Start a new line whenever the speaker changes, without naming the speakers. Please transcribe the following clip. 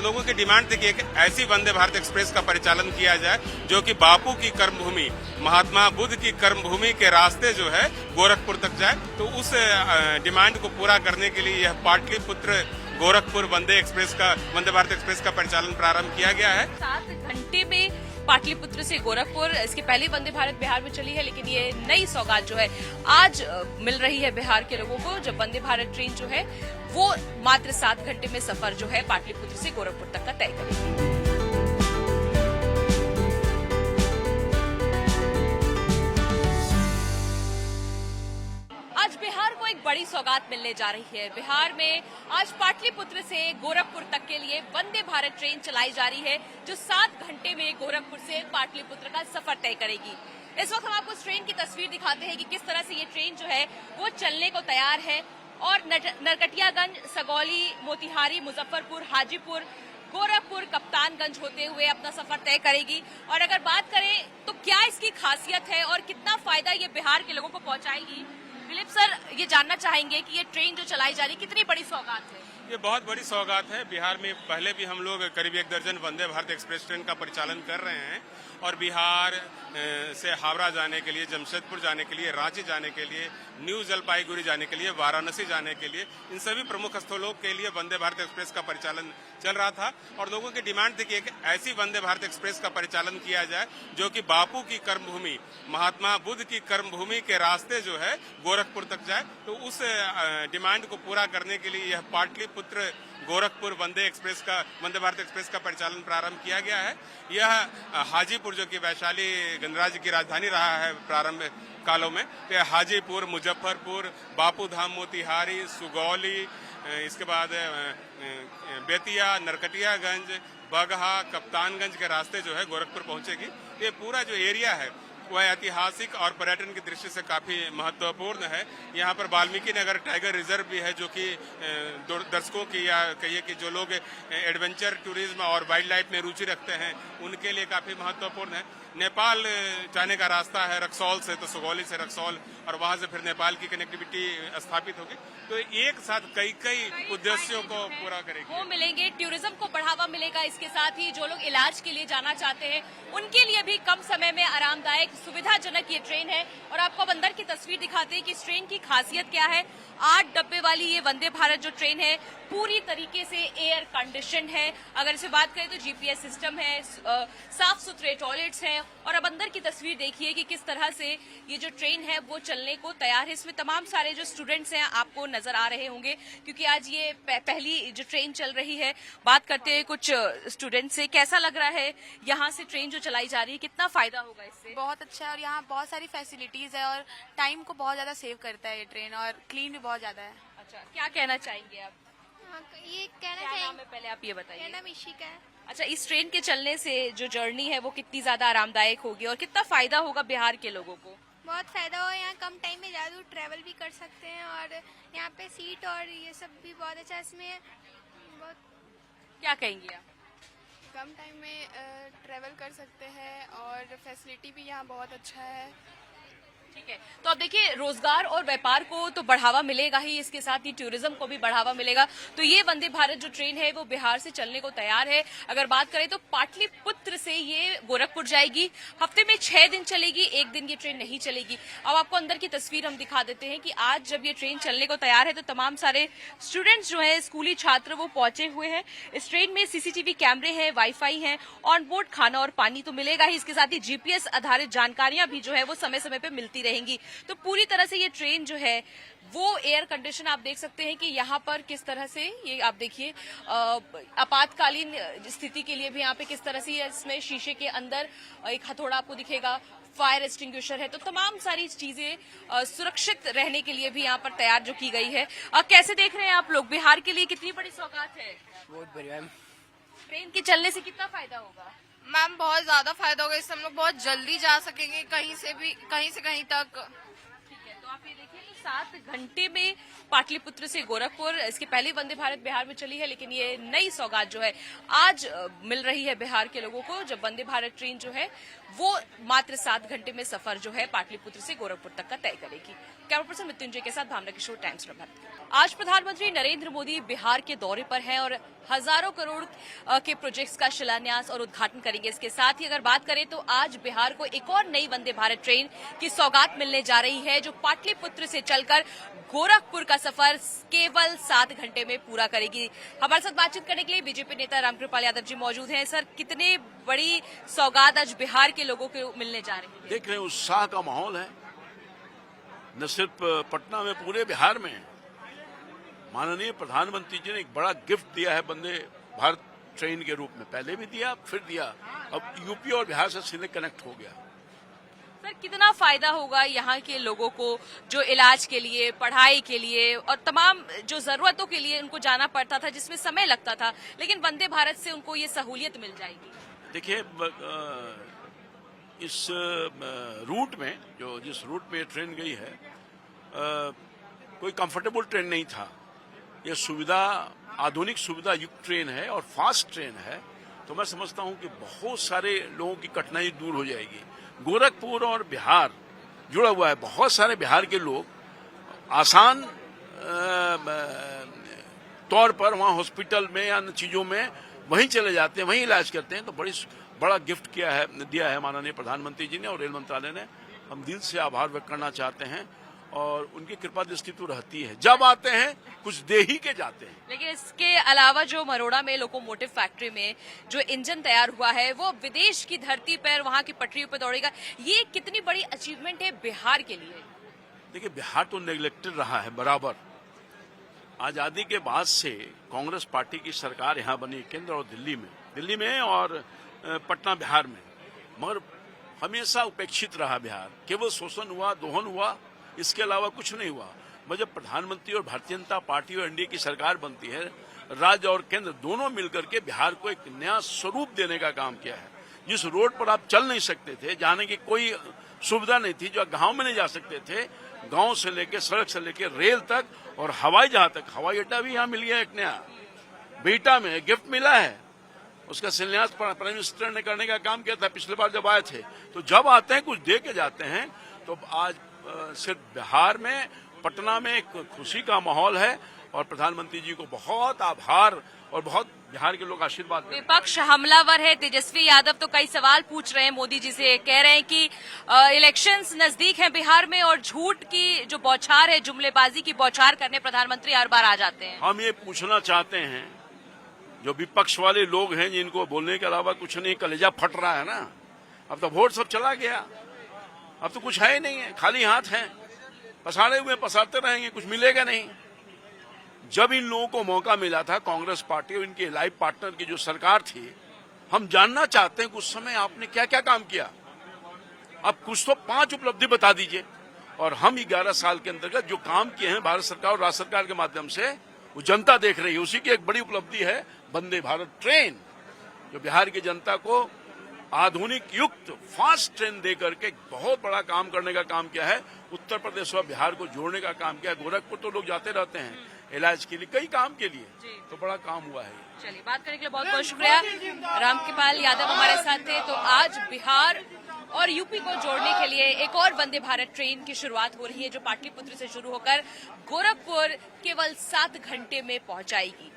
लोगों की डिमांड थी कि एक ऐसी वंदे भारत एक्सप्रेस का परिचालन किया जाए जो कि बापू की कर्मभूमि, महात्मा बुद्ध की कर्मभूमि के रास्ते जो है गोरखपुर तक जाए। तो उस डिमांड को पूरा करने के लिए यह पाटलिपुत्र गोरखपुर वंदे भारत एक्सप्रेस का परिचालन प्रारंभ किया गया है।
7 घंटे में पाटलिपुत्र से गोरखपुर, इसके पहले वंदे भारत बिहार में चली है, लेकिन ये नई सौगात जो है आज मिल रही है बिहार के लोगों को, जब वंदे भारत ट्रेन जो है वो मात्र 7 घंटे में सफर जो है पाटलिपुत्र से गोरखपुर तक का तय करेगी। आज बिहार को एक बड़ी सौगात मिलने जा रही है। बिहार में आज पाटलिपुत्र से गोरखपुर तक के लिए वंदे भारत ट्रेन चलाई जा रही है, जो 7 घंटे में गोरखपुर से पाटलिपुत्र का सफर तय करेगी। इस वक्त हम आपको इस ट्रेन की तस्वीर दिखाते हैं कि किस तरह से ये ट्रेन जो है वो चलने को तैयार है और नरकटियागंज, सगौली, मोतिहारी, मुजफ्फरपुर, हाजीपुर, गोरखपुर, कप्तानगंज होते हुए अपना सफर तय करेगी। और अगर बात करें तो क्या इसकी खासियत है और कितना फायदा ये बिहार के लोगों को पहुंचाएगी, दिलीप सर ये जानना चाहेंगे कि ये ट्रेन जो चलाई जा रही है कितनी बड़ी सौगात है।
ये बहुत बड़ी सौगात है। बिहार में पहले भी हम लोग करीब 1 दर्जन वंदे भारत एक्सप्रेस ट्रेन का परिचालन कर रहे हैं और बिहार से हावड़ा जाने के लिए, जमशेदपुर जाने के लिए, रांची जाने के लिए, न्यू जलपाईगुड़ी जाने के लिए, वाराणसी जाने के लिए, इन सभी प्रमुख स्थलों के लिए वंदे भारत एक्सप्रेस का परिचालन चल रहा था। और लोगों की डिमांड थी कि एक ऐसी वंदे भारत एक्सप्रेस का परिचालन किया जाए जो कि बापू की कर्मभूमि, महात्मा बुद्ध की कर्मभूमि के रास्ते जो है गोरखपुर तक जाए। तो उस डिमांड को पूरा करने के लिए यह पाटलिपुत्र गोरखपुर वंदे भारत एक्सप्रेस का परिचालन प्रारंभ किया गया है। यह हाजीपुर, जो कि वैशाली गणराज्य की राजधानी रहा है प्रारंभ कालों में, तो हाजीपुर, मुजफ्फरपुर, बापूधाम, मोतिहारी, सुगौली, इसके बाद बेतिया, नरकटियागंज, बगहा, कप्तानगंज के रास्ते जो है गोरखपुर पहुंचेगी। ये पूरा जो एरिया है वह ऐतिहासिक और पर्यटन की दृष्टि से काफी महत्वपूर्ण है। यहाँ पर वाल्मीकि नगर टाइगर रिजर्व भी है, जो कि दर्शकों की या कहिए कि जो लोग एडवेंचर टूरिज्म और वाइल्ड लाइफ में रुचि रखते हैं उनके लिए काफी महत्वपूर्ण है। नेपाल जाने का रास्ता है रक्सौल से, तो सुगौली से रक्सौल और वहां से फिर नेपाल की कनेक्टिविटी स्थापित होगी। तो एक साथ कई उद्देश्यों को पूरा करेगी।
वो मिलेंगे, टूरिज्म को बढ़ावा मिलेगा। इसके साथ ही जो लोग इलाज के लिए जाना चाहते हैं उनके लिए भी कम समय में आरामदायक, सुविधाजनक ये ट्रेन है। और आपको अब अंदर की तस्वीर दिखाते हैं कि इस ट्रेन की खासियत क्या है। 8 डब्बे वाली ये वंदे भारत जो ट्रेन है पूरी तरीके से एयर कंडीशन है। अगर इसे बात करें तो जीपीएस सिस्टम है, साफ सुथरे टॉयलेट्स हैं। और अब अंदर की तस्वीर देखिए कि किस तरह से ये जो ट्रेन है वो चलने को तैयार है। इसमें तमाम सारे जो स्टूडेंट्स हैं आपको नजर आ रहे होंगे, क्योंकि आज ये पहली जो ट्रेन चल रही है। बात करते हैं कुछ स्टूडेंट्स से, कैसा लग रहा है यहाँ से ट्रेन जो चलाई जा रही है, कितना फायदा होगा इससे?
बहुत अच्छा है और यहाँ बहुत सारी फैसिलिटीज है और टाइम को बहुत ज्यादा सेव करता है ये ट्रेन, और क्लीन भी बहुत ज्यादा है।
अच्छा, क्या कहना चाहेंगे आप?
ये कहना
क्या नाम
चाहिए,
है पहले आप ये बताइए।
मेरा नाम इशिका है।
अच्छा, इस ट्रेन के चलने से जो जर्नी है वो कितनी ज्यादा आरामदायक होगी और कितना फायदा होगा बिहार के लोगों को?
बहुत फायदा हो, यहाँ कम टाइम में ज़्यादा दूर ट्रैवल भी कर सकते हैं और यहाँ पे सीट और ये सब भी बहुत अच्छा है। इसमें बहुत
क्या कहेंगे आप?
कम टाइम में ट्रैवल कर सकते हैं और फैसिलिटी भी यहाँ बहुत अच्छा है।
ठीक है, तो अब देखिए रोजगार और व्यापार को तो बढ़ावा मिलेगा ही, इसके साथ ही टूरिज्म को भी बढ़ावा मिलेगा। तो ये वंदे भारत जो ट्रेन है वो बिहार से चलने को तैयार है। अगर बात करें तो पाटलिपुत्र से ये गोरखपुर जाएगी, हफ्ते में 6 दिन चलेगी, 1 दिन ये ट्रेन नहीं चलेगी। अब आपको अंदर की तस्वीर हम दिखा देते हैं कि आज जब ये ट्रेन चलने को तैयार है तो तमाम सारे स्टूडेंट्स जो है, स्कूली छात्र, वो पहुंचे हुए हैं। इस ट्रेन में सीसीटीवी कैमरे हैं, वाईफाई है, ऑन बोर्ड खाना और पानी तो मिलेगा ही। इसके साथ ही जीपीएस आधारित जानकारियां भी जो है वो समय समय पे मिलती रहेंगी। तो पूरी तरह से ये ट्रेन जो है वो एयर कंडीशन, आप देख सकते हैं कि यहाँ पर किस तरह से ये आप देखिए आपातकालीन स्थिति के लिए भी यहाँ पे किस तरह से इसमें शीशे के अंदर एक हथौड़ा आपको दिखेगा, फायर एक्सटिंग्विशर है। तो तमाम सारी चीजें सुरक्षित रहने के लिए भी यहाँ पर तैयार जो की गई है। कैसे देख रहे हैं आप लोग, बिहार के लिए कितनी बड़ी सौगात है?
बहुत बढ़िया।
ट्रेन के चलने से कितना फायदा होगा?
मैम बहुत ज्यादा फायदा होगा, इससे हम लोग बहुत जल्दी जा सकेंगे कहीं से कहीं तक।
ठीक है, तो आप ये देखिए तो 7 घंटे में पाटलिपुत्र से गोरखपुर, इसके पहले वंदे भारत बिहार में चली है, लेकिन ये नई सौगात जो है आज मिल रही है बिहार के लोगों को, जब वंदे भारत ट्रेन जो है वो मात्र 7 घंटे में सफर जो है पाटलिपुत्र से गोरखपुर तक का तय करेगी। कैमरा पर्सन मृत्युंजय के साथ भावना किशोर, टाइम्स प्रभात। आज प्रधानमंत्री नरेंद्र मोदी बिहार के दौरे पर हैं और हजारों करोड़ के प्रोजेक्ट्स का शिलान्यास और उद्घाटन करेंगे। इसके साथ ही अगर बात करें तो आज बिहार को एक और नई वंदे भारत ट्रेन की सौगात मिलने जा रही है, जो पाटलिपुत्र से चलकर गोरखपुर का सफर केवल 7 घंटे में पूरा करेगी। हमारे साथ बातचीत करने के लिए बीजेपी नेता रामकृपाल यादव जी मौजूद हैं। सर, कितने बड़ी सौगात आज बिहार के लोगों को मिलने जा रही है?
देख रहे हैं, उत्साह का माहौल है, न सिर्फ पटना में, पूरे बिहार में। माननीय प्रधानमंत्री जी ने एक बड़ा गिफ्ट दिया है वंदे भारत ट्रेन के रूप में, पहले भी दिया, फिर दिया, अब यूपी और बिहार से सीधे कनेक्ट हो गया।
सर, कितना फायदा होगा यहाँ के लोगों को, जो इलाज के लिए, पढ़ाई के लिए और तमाम जो जरूरतों के लिए उनको जाना पड़ता था, जिसमें समय लगता था, लेकिन वंदे भारत से उनको ये सहूलियत मिल जाएगी।
देखिए, इस रूट में, जिस रूट में ट्रेन गई है, कोई कंफर्टेबल ट्रेन नहीं था। ये आधुनिक सुविधा युक्त ट्रेन है और फास्ट ट्रेन है, तो मैं समझता हूं कि बहुत सारे लोगों की कठिनाई दूर हो जाएगी। गोरखपुर और बिहार जुड़ा हुआ है, बहुत सारे बिहार के लोग आसान तौर पर वहां हॉस्पिटल में या अन्य चीजों में वहीं चले जाते हैं, वहीं इलाज करते हैं। तो बड़ा गिफ्ट दिया है माननीय प्रधानमंत्री जी ने और रेल मंत्रालय ने। हम दिल से आभार व्यक्त करना चाहते हैं और उनकी कृपा दृष्टि तो रहती है, जब आते हैं कुछ दे ही के जाते हैं।
लेकिन इसके अलावा जो मरोड़ा में लोकोमोटिव फैक्ट्री में जो इंजन तैयार हुआ है वो विदेश की धरती पर, वहां की पटरियों पर दौड़ेगा, ये कितनी बड़ी अचीवमेंट है बिहार के लिए?
देखिए, बिहार तो नेग्लेक्टेड रहा है बराबर। आजादी के बाद से कांग्रेस पार्टी की सरकार यहाँ बनी, केंद्र और दिल्ली में और पटना बिहार में, मगर हमेशा उपेक्षित रहा बिहार। केवल शोषण हुआ, दोहन हुआ, इसके अलावा कुछ नहीं हुआ। मगर जब प्रधानमंत्री और भारतीय जनता पार्टी और एनडीए की सरकार बनती है, राज्य और केंद्र दोनों मिलकर के बिहार को एक नया स्वरूप देने का काम किया है। जिस रोड पर आप चल नहीं सकते थे, जाने की कोई सुविधा नहीं थी, जो गांव में नहीं जा सकते थे, गांव से लेकर, सड़क से लेकर रेल तक और हवाई जहाज तक, हवाई अड्डा भी यहाँ मिल गया एक नया, बेटा में गिफ्ट मिला है। उसका शिलान्यास प्राइम मिनिस्टर ने करने का काम किया था पिछले बार जब आए थे। तो जब आते हैं कुछ दे के जाते हैं। तो आज सिर्फ बिहार में, पटना में एक खुशी का माहौल है और प्रधानमंत्री जी को बहुत आभार और बहुत बिहार के लोग आशीर्वाद।
विपक्ष हमलावर है, तेजस्वी यादव तो कई सवाल पूछ रहे हैं मोदी जी से, कह रहे हैं कि इलेक्शंस नजदीक हैं बिहार में और झूठ की जो बौछार है, जुमलेबाजी की बौछार करने प्रधानमंत्री हर बार आ जाते हैं।
हम ये पूछना चाहते हैं, जो विपक्ष वाले लोग हैं जिनको बोलने के अलावा कुछ नहीं, कलेजा फट रहा है ना, अब तो वोट सब चला गया, अब तो कुछ है ही नहीं है, खाली हाथ हैं, पसारे हुए पसारते रहेंगे, कुछ मिलेगा नहीं। जब इन लोगों को मौका मिला था, कांग्रेस पार्टी और इनके लाइफ पार्टनर की जो सरकार थी, हम जानना चाहते हैं कि उस समय आपने क्या क्या काम किया। अब कुछ तो 5 उपलब्धि बता दीजिए। और हम 11 साल के अंतर्गत जो काम किए हैं भारत सरकार और राज्य सरकार के माध्यम से, वो जनता देख रही है। उसी की एक बड़ी उपलब्धि है वंदे भारत ट्रेन, जो बिहार की जनता को आधुनिक युक्त फास्ट ट्रेन देकर के बहुत बड़ा काम करने का काम किया है। उत्तर प्रदेश और बिहार को जोड़ने का काम किया है। गोरखपुर तो लोग जाते रहते हैं इलाज के लिए, कई काम के लिए, तो बड़ा काम हुआ है।
चलिए, बात करने के लिए बहुत बहुत शुक्रिया। रामकृपाल यादव हमारे साथ थे। तो आज बिहार और यूपी को जोड़ने के लिए एक और वंदे भारत ट्रेन की शुरुआत हो रही है, जो पाटलिपुत्र से शुरू होकर गोरखपुर केवल 7 घंटे में पहुंचाएगी।